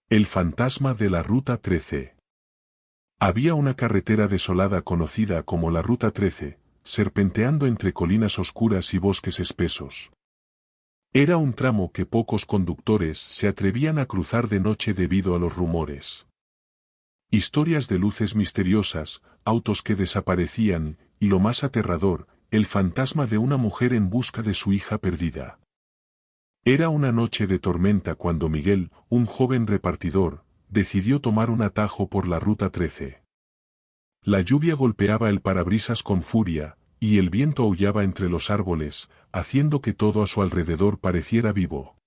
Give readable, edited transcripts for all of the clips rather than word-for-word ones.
El fantasma de la Ruta 13. Había una carretera desolada conocida como la Ruta 13, serpenteando entre colinas oscuras y bosques espesos. Era un tramo que pocos conductores se atrevían a cruzar de noche debido a los rumores. Historias de luces misteriosas, autos que desaparecían, y lo más aterrador, el fantasma de una mujer en busca de su hija perdida. Era una noche de tormenta cuando Miguel, un joven repartidor, decidió tomar un atajo por la Ruta 13. La lluvia golpeaba el parabrisas con furia, y el viento aullaba entre los árboles, haciendo que todo a su alrededor pareciera vivo.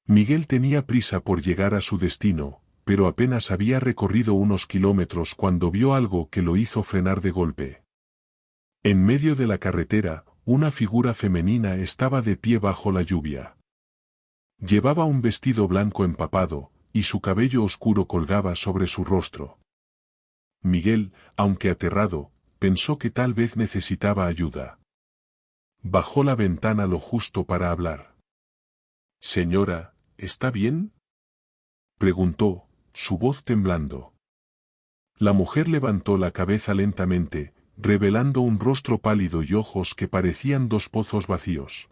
Miguel tenía prisa por llegar a su destino, pero apenas había recorrido unos kilómetros cuando vio algo que lo hizo frenar de golpe. En medio de la carretera, una figura femenina estaba de pie bajo la lluvia. Llevaba un vestido blanco empapado, y su cabello oscuro colgaba sobre su rostro. Miguel, aunque aterrado, pensó que tal vez necesitaba ayuda. Bajó la ventana lo justo para hablar. «Señora, ¿está bien?», preguntó, su voz temblando. La mujer levantó la cabeza lentamente, revelando un rostro pálido y ojos que parecían dos pozos vacíos.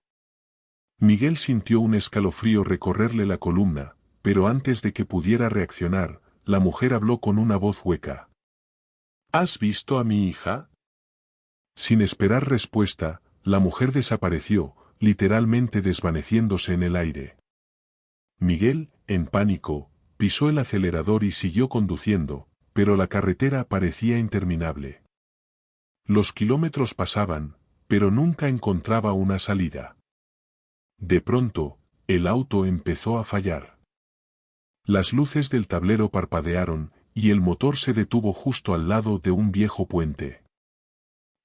Miguel sintió un escalofrío recorrerle la columna, pero antes de que pudiera reaccionar, la mujer habló con una voz hueca. «¿Has visto a mi hija?». Sin esperar respuesta, la mujer desapareció, literalmente desvaneciéndose en el aire. Miguel, en pánico, pisó el acelerador y siguió conduciendo, pero la carretera parecía interminable. Los kilómetros pasaban, pero nunca encontraba una salida. De pronto, el auto empezó a fallar. Las luces del tablero parpadearon, y el motor se detuvo justo al lado de un viejo puente.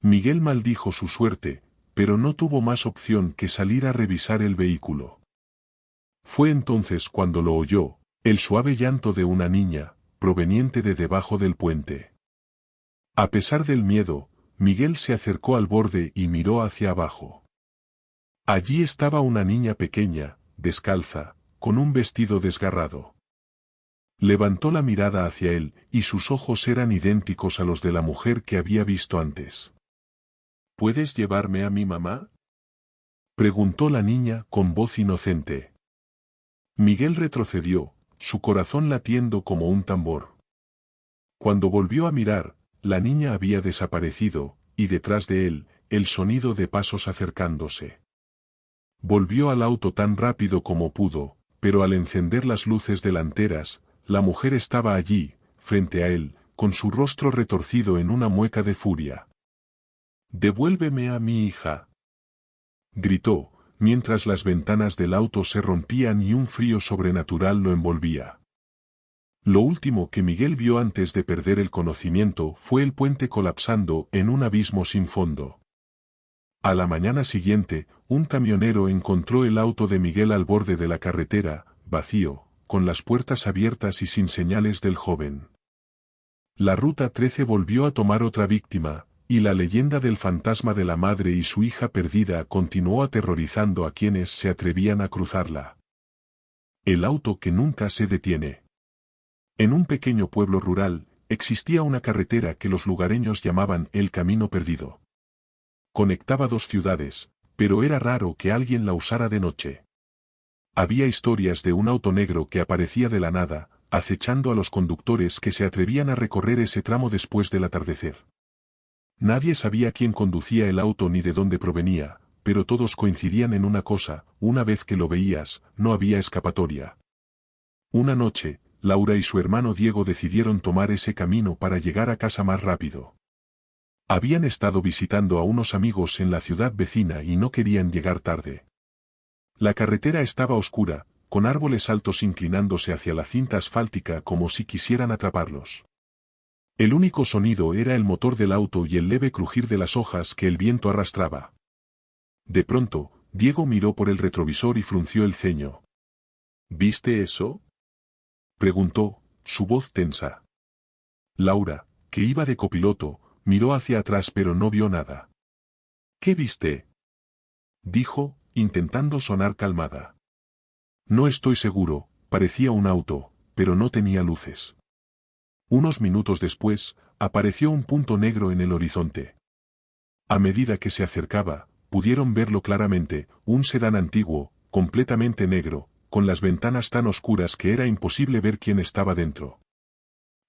Miguel maldijo su suerte, pero no tuvo más opción que salir a revisar el vehículo. Fue entonces cuando lo oyó, el suave llanto de una niña, proveniente de debajo del puente. A pesar del miedo, Miguel se acercó al borde y miró hacia abajo. Allí estaba una niña pequeña, descalza, con un vestido desgarrado. Levantó la mirada hacia él, y sus ojos eran idénticos a los de la mujer que había visto antes. «¿Puedes llevarme a mi mamá?», preguntó la niña con voz inocente. Miguel retrocedió, su corazón latiendo como un tambor. Cuando volvió a mirar, la niña había desaparecido, y detrás de él, el sonido de pasos acercándose. Volvió al auto tan rápido como pudo, pero al encender las luces delanteras, la mujer estaba allí, frente a él, con su rostro retorcido en una mueca de furia. «Devuélveme a mi hija», gritó, mientras las ventanas del auto se rompían y un frío sobrenatural lo envolvía. Lo último que Miguel vio antes de perder el conocimiento fue el puente colapsando en un abismo sin fondo. A la mañana siguiente, un camionero encontró el auto de Miguel al borde de la carretera, vacío, con las puertas abiertas y sin señales del joven. La Ruta 13 volvió a tomar otra víctima, y la leyenda del fantasma de la madre y su hija perdida continuó aterrorizando a quienes se atrevían a cruzarla. El auto que nunca se detiene. En un pequeño pueblo rural, existía una carretera que los lugareños llamaban el Camino Perdido. Conectaba dos ciudades, pero era raro que alguien la usara de noche. Había historias de un auto negro que aparecía de la nada, acechando a los conductores que se atrevían a recorrer ese tramo después del atardecer. Nadie sabía quién conducía el auto ni de dónde provenía, pero todos coincidían en una cosa: una vez que lo veías, no había escapatoria. Una noche, Laura y su hermano Diego decidieron tomar ese camino para llegar a casa más rápido. Habían estado visitando a unos amigos en la ciudad vecina y no querían llegar tarde. La carretera estaba oscura, con árboles altos inclinándose hacia la cinta asfáltica como si quisieran atraparlos. El único sonido era el motor del auto y el leve crujir de las hojas que el viento arrastraba. De pronto, Diego miró por el retrovisor y frunció el ceño. «¿Viste eso?», preguntó, su voz tensa. Laura, que iba de copiloto, miró hacia atrás pero no vio nada. «¿Qué viste?», dijo, intentando sonar calmada. «No estoy seguro, parecía un auto, pero no tenía luces. Unos minutos después, apareció un punto negro en el horizonte. A medida que se acercaba, pudieron verlo claramente, un sedán antiguo, completamente negro, con las ventanas tan oscuras que era imposible ver quién estaba dentro.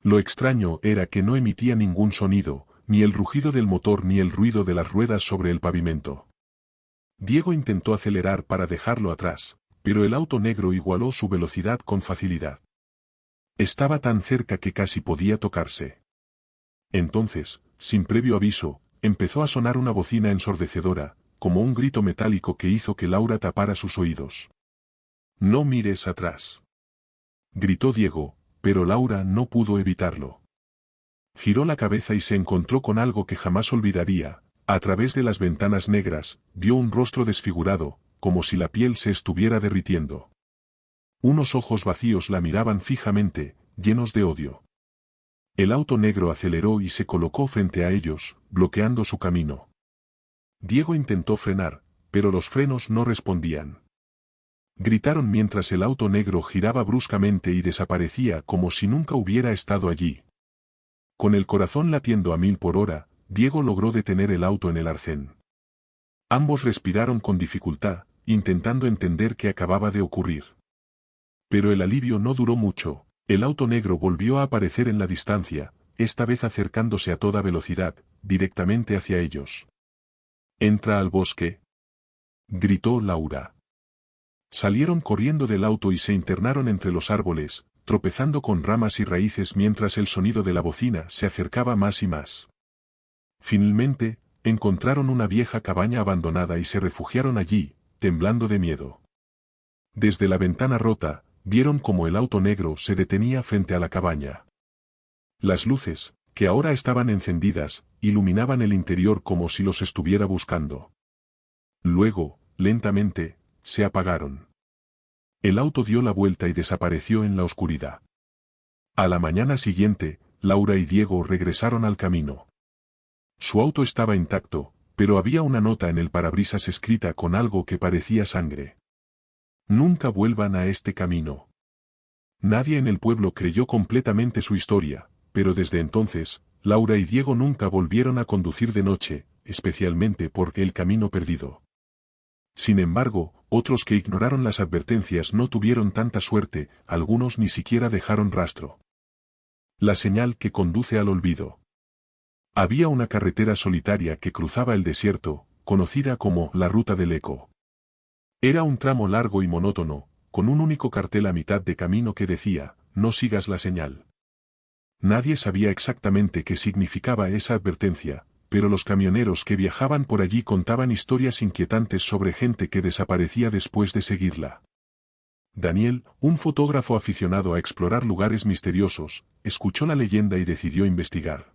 Lo extraño era que no emitía ningún sonido, ni el rugido del motor ni el ruido de las ruedas sobre el pavimento. Diego intentó acelerar para dejarlo atrás, pero el auto negro igualó su velocidad con facilidad. Estaba tan cerca que casi podía tocarse. Entonces, sin previo aviso, empezó a sonar una bocina ensordecedora, como un grito metálico que hizo que Laura tapara sus oídos. «No mires atrás», gritó Diego, pero Laura no pudo evitarlo. Giró la cabeza y se encontró con algo que jamás olvidaría. A través de las ventanas negras, vio un rostro desfigurado, como si la piel se estuviera derritiendo. Unos ojos vacíos la miraban fijamente, llenos de odio. El auto negro aceleró y se colocó frente a ellos, bloqueando su camino. Diego intentó frenar, pero los frenos no respondían. Gritaron mientras el auto negro giraba bruscamente y desaparecía como si nunca hubiera estado allí. Con el corazón latiendo a 1000 por hora, Diego logró detener el auto en el arcén. Ambos respiraron con dificultad, intentando entender qué acababa de ocurrir. Pero el alivio no duró mucho, el auto negro volvió a aparecer en la distancia, esta vez acercándose a toda velocidad, directamente hacia ellos. «¿Entra al bosque?», gritó Laura. Salieron corriendo del auto y se internaron entre los árboles, tropezando con ramas y raíces mientras el sonido de la bocina se acercaba más y más. Finalmente, encontraron una vieja cabaña abandonada y se refugiaron allí, temblando de miedo. Desde la ventana rota, vieron cómo el auto negro se detenía frente a la cabaña. Las luces, que ahora estaban encendidas, iluminaban el interior como si los estuviera buscando. Luego, lentamente, se apagaron. El auto dio la vuelta y desapareció en la oscuridad. A la mañana siguiente, Laura y Diego regresaron al camino. Su auto estaba intacto, pero había una nota en el parabrisas escrita con algo que parecía sangre. «Nunca vuelvan a este camino». Nadie en el pueblo creyó completamente su historia, pero desde entonces, Laura y Diego nunca volvieron a conducir de noche, especialmente por el camino perdido. Sin embargo, otros que ignoraron las advertencias no tuvieron tanta suerte, algunos ni siquiera dejaron rastro. La señal que conduce al olvido. Había una carretera solitaria que cruzaba el desierto, conocida como la Ruta del Eco. Era un tramo largo y monótono, con un único cartel a mitad de camino que decía, «No sigas la señal». Nadie sabía exactamente qué significaba esa advertencia, pero los camioneros que viajaban por allí contaban historias inquietantes sobre gente que desaparecía después de seguirla. Daniel, un fotógrafo aficionado a explorar lugares misteriosos, escuchó la leyenda y decidió investigar.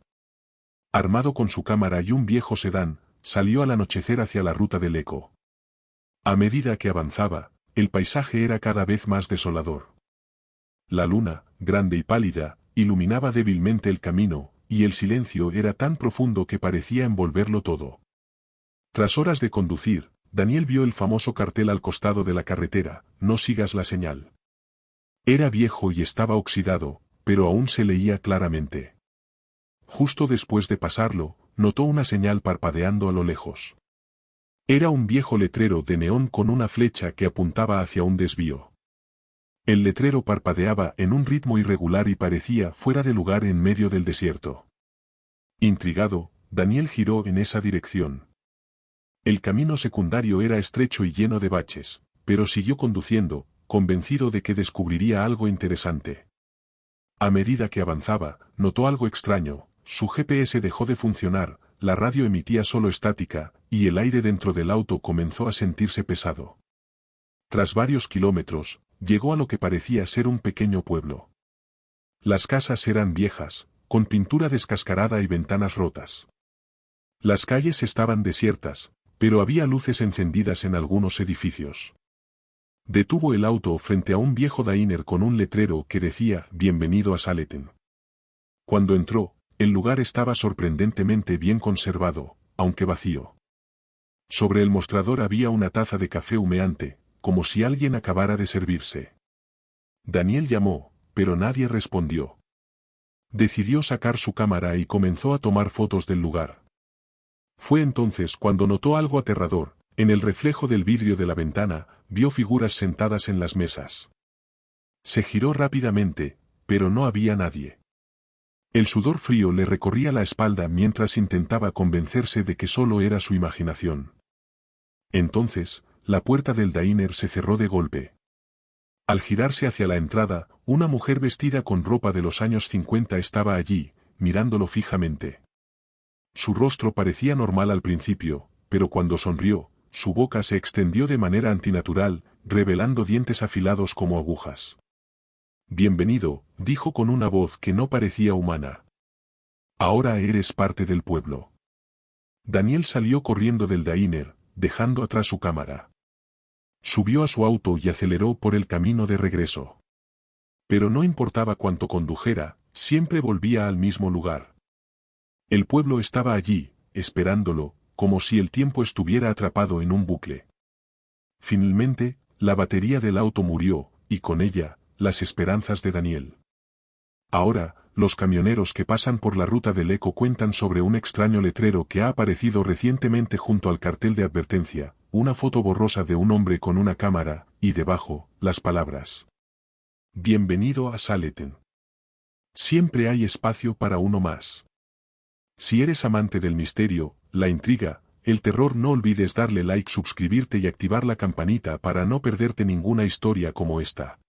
Armado con su cámara y un viejo sedán, salió al anochecer hacia la Ruta del Eco. A medida que avanzaba, el paisaje era cada vez más desolador. La luna, grande y pálida, iluminaba débilmente el camino, y el silencio era tan profundo que parecía envolverlo todo. Tras horas de conducir, Daniel vio el famoso cartel al costado de la carretera, «No sigas la señal». Era viejo y estaba oxidado, pero aún se leía claramente. Justo después de pasarlo, notó una señal parpadeando a lo lejos. Era un viejo letrero de neón con una flecha que apuntaba hacia un desvío. El letrero parpadeaba en un ritmo irregular y parecía fuera de lugar en medio del desierto. Intrigado, Daniel giró en esa dirección. El camino secundario era estrecho y lleno de baches, pero siguió conduciendo, convencido de que descubriría algo interesante. A medida que avanzaba, notó algo extraño. Su GPS dejó de funcionar, la radio emitía solo estática, y el aire dentro del auto comenzó a sentirse pesado. Tras varios kilómetros, llegó a lo que parecía ser un pequeño pueblo. Las casas eran viejas, con pintura descascarada y ventanas rotas. Las calles estaban desiertas, pero había luces encendidas en algunos edificios. Detuvo el auto frente a un viejo diner con un letrero que decía «Bienvenido a Saleten». Cuando entró, el lugar estaba sorprendentemente bien conservado, aunque vacío. Sobre el mostrador había una taza de café humeante, como si alguien acabara de servirse. Daniel llamó, pero nadie respondió. Decidió sacar su cámara y comenzó a tomar fotos del lugar. Fue entonces cuando notó algo aterrador. En el reflejo del vidrio de la ventana, vio figuras sentadas en las mesas. Se giró rápidamente, pero no había nadie. El sudor frío le recorría la espalda mientras intentaba convencerse de que solo era su imaginación. Entonces, la puerta del diner se cerró de golpe. Al girarse hacia la entrada, una mujer vestida con ropa de los años 50 estaba allí, mirándolo fijamente. Su rostro parecía normal al principio, pero cuando sonrió, su boca se extendió de manera antinatural, revelando dientes afilados como agujas. «Bienvenido», dijo con una voz que no parecía humana. «Ahora eres parte del pueblo». Daniel salió corriendo del diner, dejando atrás su cámara. Subió a su auto y aceleró por el camino de regreso. Pero no importaba cuánto condujera, siempre volvía al mismo lugar. El pueblo estaba allí, esperándolo, como si el tiempo estuviera atrapado en un bucle. Finalmente, la batería del auto murió, y con ella, las esperanzas de Daniel. Ahora, los camioneros que pasan por la ruta del Eco cuentan sobre un extraño letrero que ha aparecido recientemente junto al cartel de advertencia, una foto borrosa de un hombre con una cámara, y debajo, las palabras: «Bienvenido a Saleten. Siempre hay espacio para uno más». Si eres amante del misterio, la intriga, el terror, no olvides darle like, suscribirte y activar la campanita para no perderte ninguna historia como esta.